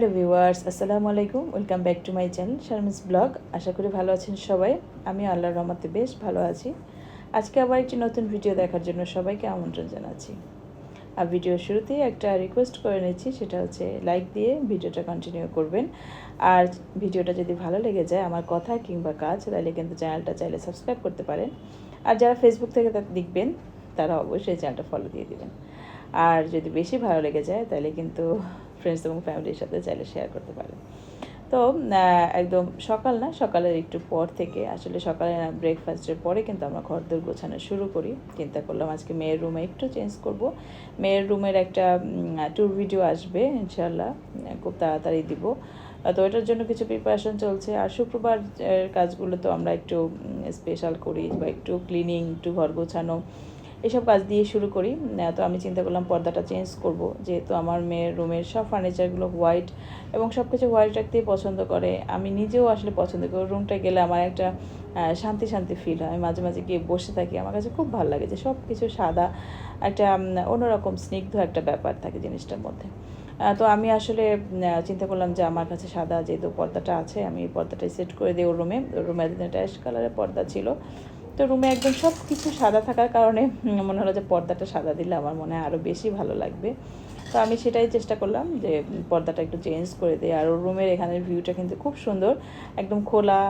Hello viewers, আসসালামু আলাইকুম। Welcome back to my channel Sharmi's blog. আশা করি ভালো আছেন সবাই। আমি আল্লাহর রহমতে বেশ ভালো আছি। আজকে আবার একটি নতুন ভিডিও দেখার জন্য সবাইকে আমন্ত্রণ জানাচ্ছি। আর ভিডিওর শুরুতেই একটা রিকোয়েস্ট করে নিচ্ছি, সেটা হচ্ছে লাইক দিয়ে ভিডিওটা কন্টিনিউ করবেন। আর ভিডিওটা যদি ভালো লেগে যায় আমার কথা কিংবা কাজ, তাহলে কিন্তু চ্যানেলটা চাইলে সাবস্ক্রাইব করতে পারেন। আর যারা ফেসবুক থেকে দেখবেন তারা অবশ্যই চ্যানেলটা ফলো দিয়ে দিবেন। আর যদি বেশি ভালো লেগে যায় তাহলে কিন্তু ফ্রেন্ডস এবং ফ্যামিলির সাথে চাইলে শেয়ার করতে পারেন। তো একদম সকাল না, সকালের একটু পর থেকে, আসলে সকালে ব্রেকফাস্টের পরে কিন্তু আমরা ঘরদোর গোছানো শুরু করি। চিন্তা করলাম আজকে মেয়ের রুমে একটু চেঞ্জ করব। মেয়ের রুমের একটা ট্যুর ভিডিও আসবে ইনশাল্লাহ, খুব তাড়াতাড়ি দিব। তো এটার জন্য কিছু প্রিপারেশন চলছে। আর শুক্রবার কাজগুলো তো আমরা একটু স্পেশাল করি, বা একটু ক্লিনিং, একটু ঘর গোছানো, এসব কাজ দিয়ে শুরু করি। তো আমি চিন্তা করলাম পর্দাটা চেঞ্জ করব, যেহেতু আমার মেয়ের রুমের সব ফার্নিচারগুলো হোয়াইট এবং সব কিছু হোয়াইট রাখতেই পছন্দ করে। আমি নিজেও আসলে পছন্দ করি। রুমটা গেলে আমার একটা শান্তি শান্তি ফিল হয়। মাঝে মাঝে গিয়ে বসে থাকি, আমার কাছে খুব ভালো লাগে যে সব কিছু সাদা, একটা অন্যরকম স্নিগ্ধ একটা ব্যাপার থাকে জিনিসটার মধ্যে। তো আমি আসলে চিন্তা করলাম যে আমার কাছে সাদা যেহেতু পর্দাটা আছে, আমি এই পর্দাটাই সেট করে দিই ওর রুমে। ওর রুমে একটা অ্যাশ কালারের পর্দা ছিল, তো রুমে একদম সব কিছু সাদা থাকার কারণে মনে হলো যে পর্দাটা সাদা দিলে আমার মনে হয় আরও বেশি ভালো লাগবে। তো আমি সেটাই চেষ্টা করলাম যে পর্দাটা একটু চেঞ্জ করে দিই। আর ওর রুমের এখানের ভিউটা কিন্তু খুব সুন্দর, একদম খোলা,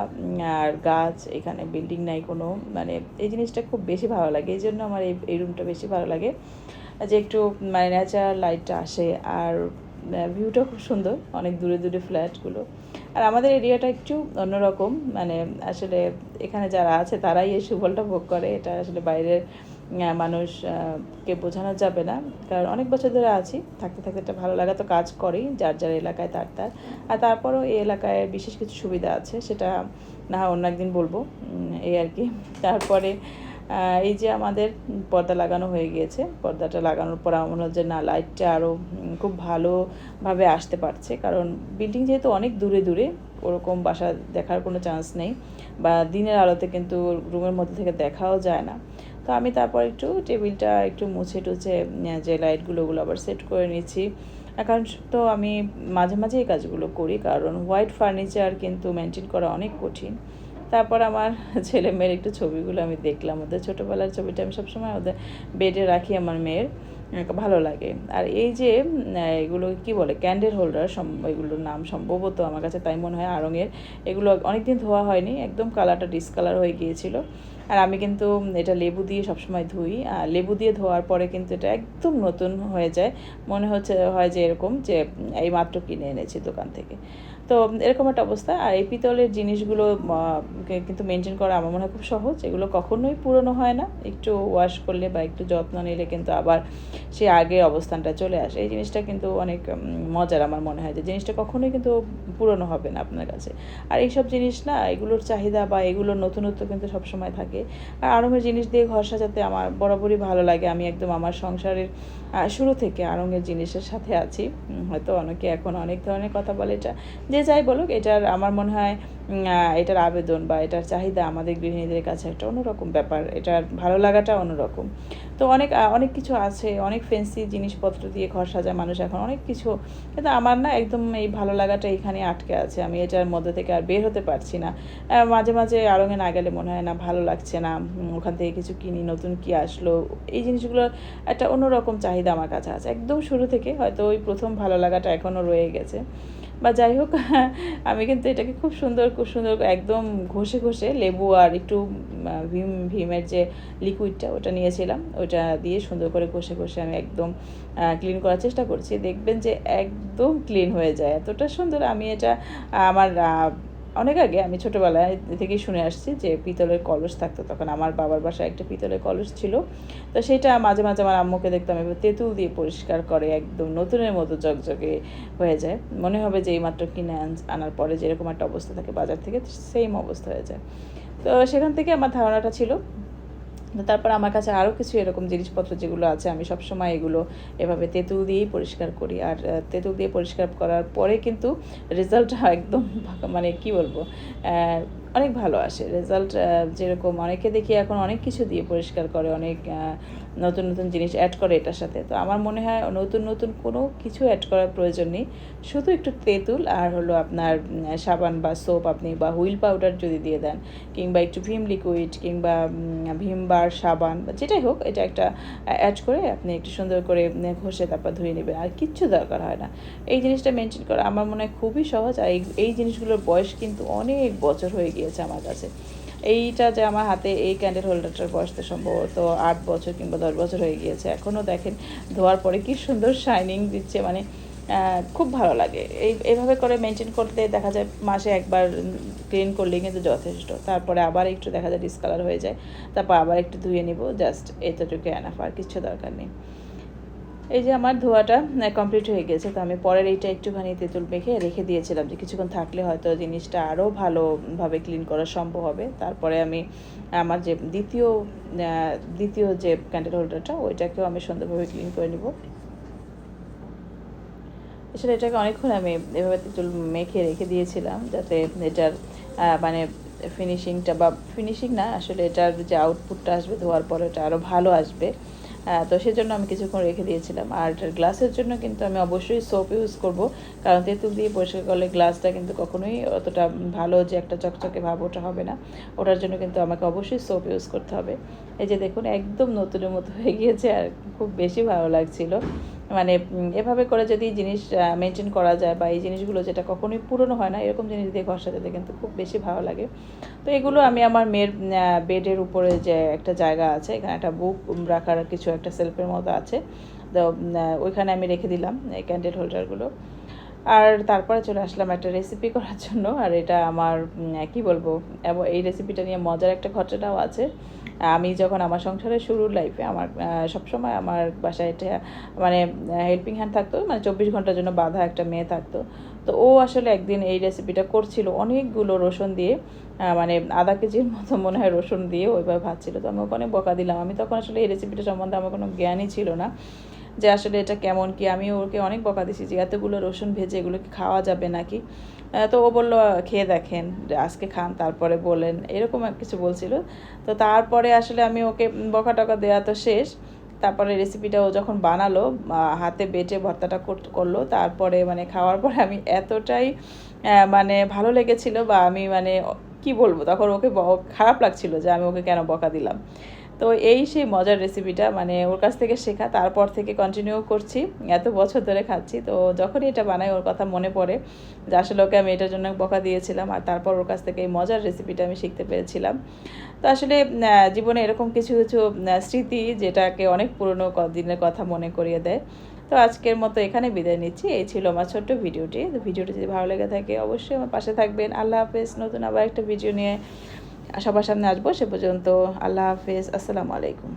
আর গাছ, এখানে বিল্ডিং নাই কোনো, মানে এই জিনিসটা খুব বেশি ভালো লাগে। এই জন্য আমার এই রুমটা বেশি ভালো লাগে, যে একটু মানে ন্যাচারাল লাইটটা আসে, আর ভিউটা খুব সুন্দর, অনেক দূরে দূরে ফ্ল্যাটগুলো। আর আমাদের এরিয়াটা একটু অন্যরকম, মানে আসলে এখানে যারা আছে তারাই এই সুফলটা ভোগ করে, এটা আসলে বাইরের মানুষকে বোঝানো যাবে না। কারণ অনেক বছর ধরে আছি, থাকতে থাকতে একটা ভালো লাগা তো কাজ করেই, যার যার এলাকায় তার। আর তারপরেও এই এলাকায় বিশেষ কিছু সুবিধা আছে, সেটা না হয় অন্য একদিন বলবো, এই আর কি। তারপরে এই যে আমাদের পর্দা লাগানো হয়ে গিয়েছে, পর্দাটা লাগানোর পর আমার মনে হচ্ছে না, লাইটটা আরও খুব ভালোভাবে আসতে পারছে। কারণ বিল্ডিং যেহেতু অনেক দূরে দূরে, ওরকম বাসা দেখার কোনো চান্স নেই, বা দিনের আলোতে কিন্তু রুমের মধ্যে থেকে দেখাও যায় না। তো আমি তারপর একটু টেবিলটা একটু মুছে টুছে যে লাইটগুলো ওগুলো আবার সেট করে নিচ্ছি। কারণ তো আমি মাঝে মাঝে এই কাজগুলো করি, কারণ হোয়াইট ফার্নিচার কিন্তু মেনটেন করা অনেক কঠিন। তারপর আমার ছেলে মেয়ের একটু ছবিগুলো আমি দেখলাম, ওদের ছোটোবেলার ছবিটা আমি সবসময় ওদের বেডে রাখি, আমার মেয়ের ভালো লাগে। আর এই যে এগুলো কি বলে, ক্যান্ডেল হোল্ডার, এগুলোর নাম সম্ভবত, আমার কাছে তাই মনে হয়, আড়ঙের। এগুলো অনেকদিন ধোয়া হয়নি, একদম কালারটা ডিসকালার হয়ে গিয়েছিল। আর আমি কিন্তু এটা লেবু দিয়ে সবসময় ধুই, আর লেবু দিয়ে ধোয়ার পরে কিন্তু এটা একদম নতুন হয়ে যায়, মনে হয় যে এরকম যে এই মাত্র কিনে এনেছি দোকান থেকে। তো এরকম একটা অবস্থা। আর এই পিতলের জিনিসগুলো কিন্তু মেনটেন করা আমার মনে হয় খুব সহজ, এগুলো কখনোই পুরনো হয় না, একটু ওয়াশ করলে বা একটু যত্ন নিলে কিন্তু আবার সে আগের অবস্থানটা চলে আসে। এই জিনিসটা কিন্তু অনেক মজার, আমার মনে হয় যে জিনিসটা কখনোই কিন্তু পুরনো হবে না আপনার কাছে। আর এইসব জিনিস না, এগুলোর চাহিদা বা এগুলোর নতুনত্ব কিন্তু সবসময় থাকে। আর আড়ঙের জিনিস দিয়ে ঘর সাজাতে আমার বরাবরই ভালো লাগে। আমি একদম আমার সংসারের শুরু থেকে আড়ঙের জিনিসের সাথে আছি। হয়তো অনেকে এখন অনেক ধরনের কথা বলে, এটা যে যাই বলুক, এটার আমার মনে হয় এটার আবেদন বা এটার চাহিদা আমাদের গৃহিণীদের কাছে একটা অন্যরকম ব্যাপার, এটার ভালো লাগাটা অন্যরকম। তো অনেক কিছু আছে, অনেক ফ্যান্সি জিনিসপত্র দিয়ে ঘর সাজায় মানুষ এখন অনেক কিছু, কিন্তু আমার না একদম এই ভালো লাগাটা এখানে আটকে আছে, আমি এটার মধ্যে থেকে আর বের হতে পারছি না। মাঝে মাঝে আড়ঙে না গেলে মনে হয় না ভালো লাগছে না, ওখান থেকে কিছু কিনি, নতুন কি আসলো, এই জিনিসগুলোর একটা অন্যরকম চাহিদা আমার কাছে আছে একদম শুরু থেকে। হয়তো ওই প্রথম ভালো লাগাটা এখনও রয়ে গেছে, বা যাই হোক। আমি কিন্তু এটাকে খুব সুন্দর একদম ঘষে ঘষে লেবু আর একটু ভীমের যে লিকুইডটা ওটা নিয়েছিলাম, ওটা দিয়ে সুন্দর করে ঘষে ঘষে আমি একদম ক্লিন করার চেষ্টা করছি। দেখবেন যে একদম ক্লিন হয়ে যায়, এতটা সুন্দর। আমি এটা আমার অনেক আগে, আমি ছোটোবেলায় থেকেই শুনে আসছি যে পিতলের কলস থাকতো, তখন আমার বাবার বাসায় একটা পিতলের কলস ছিল। তো সেটা মাঝে মাঝে আমার আম্মুকে দেখতাম এবার তেঁতুল দিয়ে পরিষ্কার করে, একদম নতুনের মতো জকজকে হয়ে যায়, মনে হবে যে এইমাত্র কিনে আনার পরে যেরকম একটা অবস্থা থাকে বাজার থেকে, সেম অবস্থা হয়ে যায়। তো সেখান থেকে আমার ধারণাটা ছিল। তারপর আমার কাছে আরও কিছু এরকম জিনিসপত্র যেগুলো আছে, আমি সবসময় এগুলো এভাবে তেঁতুল দিয়েই পরিষ্কার করি। আর তেঁতুল দিয়ে পরিষ্কার করার পরে কিন্তু রেজাল্টটা একদম মানে কি বলবো, অনেক ভালো আসে রেজাল্ট। যেরকম অনেকে দেখি এখন অনেক কিছু দিয়ে পরিষ্কার করে, অনেক নতুন নতুন জিনিস অ্যাড করে এটার সাথে। তো আমার মনে হয় নতুন নতুন কোনো কিছু অ্যাড করার প্রয়োজন নেই, শুধু একটু তেঁতুল আর হলো আপনার সাবান বা সোপ আপনি বা হুইল পাউডার যদি দিয়ে দেন, কিংবা একটু ভিম লিকুইড কিংবা ভিম বার সাবান বা যেটাই হোক, এটা একটা অ্যাড করে আপনি একটু সুন্দর করে ঘষে তারপর ধুয়ে নেবেন, আর কিচ্ছু দরকার হয় না। এই জিনিসটা মেনটেন করা আমার মনে হয় খুবই সহজ। আর এই জিনিসগুলোর বয়স কিন্তু অনেক বছর হয়ে গিয়েছে আমার কাছে। এইটা যে আমার হাতে এই ক্যান্ডেল হোল্ডারটার বয়স তো সম্ভবত 8 বছর কিংবা 10 বছর হয়ে গিয়েছে। এখনও দেখেন ধোয়ার পরে কি সুন্দর শাইনিং দিচ্ছে, মানে খুব ভালো লাগে। এইভাবে করে মেনটেন করতে দেখা যায় মাসে একবার ক্লিন করলেই কিন্তু যথেষ্ট। তারপরে আবার একটু দেখা যায় ডিসকালার হয়ে যায়, তারপর আবার একটু ধুয়ে নিব, জাস্ট এতটুকু এনাফ, আর কিছু দরকার নেই। এই যে আমার ধোয়াটা কমপ্লিট হয়ে গেছে। তো আমি পরের এইটা একটুখানি তেঁতুল মেখে রেখে দিয়েছিলাম যে কিছুক্ষণ থাকলে হয়তো জিনিসটা আরও ভালোভাবে ক্লিন করা সম্ভব হবে। তারপরে আমি আমার যে দ্বিতীয় যে ক্যান্ডেল হোল্ডারটা, ওইটাকেও আমি সুন্দরভাবে ক্লিন করে নিব। এছাড়া এটাকে অনেকক্ষণ আমি এভাবে তেঁতুল মেখে রেখে দিয়েছিলাম, যাতে এটার মানে ফিনিশিংটা, বা ফিনিশিং না আসলে, এটার যে আউটপুটটা আসবে ধোয়ার পরে ওটা আরও ভালো আসবে। তো সেজন্য আমি কিছুক্ষণ রেখে দিয়েছিলাম। আর এটার গ্লাসের জন্য কিন্তু আমি অবশ্যই সোপ ইউজ করব, কারণ তেঁতুল দিয়ে পরিষ্কার করলে গ্লাসটা কিন্তু কখনোই অতটা ভালো যে একটা চকচকে ভাব ওটা হবে না। ওটার জন্য কিন্তু আমাকে অবশ্যই সোপ ইউজ করতে হবে। এই যে দেখুন একদম নতুনের মতো হয়ে গিয়েছে, আর খুব বেশি ভালো লাগছিল। মানে এভাবে করে যদি জিনিস মেনটেন করা যায়, বা এই জিনিসগুলো যেটা কখনোই পুরনো হয় না, এরকম জিনিস দিয়ে ঘর সাজাতে কিন্তু খুব বেশি ভালো লাগে। তো এগুলো আমি আমার মেয়ের বেডের উপরে যে একটা জায়গা আছে, এখানে একটা বুক রাখার কিছু একটা সেলফের মতো আছে, তো ওইখানে আমি রেখে দিলাম এই ক্যান্ডেল হোল্ডারগুলো। আর তারপরে চলে আসলাম একটা রেসিপি করার জন্য। আর এটা আমার কি বলবো, এবং এই রেসিপিটা নিয়ে মজার একটা ঘটনাও আছে। আমি যখন আমার সংসারের শুরুর লাইফে আমার সবসময় আমার বাসায় এটা মানে হেল্পিং হ্যান্ড থাকতো, মানে 24 ঘন্টার জন্য বাঁধা একটা মেয়ে থাকতো। তো ও আসলে একদিন এই রেসিপিটা করছিল অনেকগুলো রসুন দিয়ে, মানে আধা কেজির মতো মনে হয় রসুন দিয়ে ওইভাবে ভাজছিল। তো আমি ওকে অনেক বকা দিলাম। আমি তখন আসলে এই রেসিপিটা সম্বন্ধে আমার কোনো জ্ঞানই ছিল না, যে আসলে এটা কেমন কি। আমি ওকে অনেক বকা দিছি যে এতগুলো রসুন ভেজে এগুলো কি খাওয়া যাবে নাকি। তো ও বললো খেয়ে দেখেন, আজকে খান তারপরে বলেন, এরকম কিছু বলছিল। তো তারপরে আসলে আমি ওকে বকা টকা দেওয়া তো শেষ। তারপরে রেসিপিটা ও যখন বানালো, হাতে বেটে ভর্তাটা করলো, তারপরে মানে খাওয়ার পরে আমি এতটাই মানে ভালো লেগেছিল, বা আমি মানে কি বলবো, তখন ওকে খারাপ লাগছিল যে আমি ওকে কেন বকা দিলাম। তো এই সেই মজার রেসিপিটা মানে ওর কাছ থেকে শেখা, তারপর থেকে কন্টিনিউ করছি, এত বছর ধরে খাচ্ছি। তো যখনই এটা বানাই ওর কথা মনে পড়ে যে আসলে ওকে আমি এটার জন্য বকা দিয়েছিলাম, আর তারপর ওর কাছ থেকে এই মজার রেসিপিটা আমি শিখতে পেরেছিলাম। তো আসলে জীবনে এরকম কিছু কিছু স্মৃতি যেটাকে অনেক পুরনো দিনের কথা মনে করিয়ে দেয়। তো আজকের মতো এখানে বিদায় নিচ্ছি। এই ছিল আমার ছোট্ট ভিডিওটি। তো ভিডিওটি যদি ভালো লেগে থাকে অবশ্যই আমার পাশে থাকবেন। আল্লাহ হাফেজ। নতুন আবার একটা ভিডিও নিয়ে সবার সামনে আসবো। সে পর্যন্ত আল্লাহ হাফেজ, আসসালামু আলাইকুম।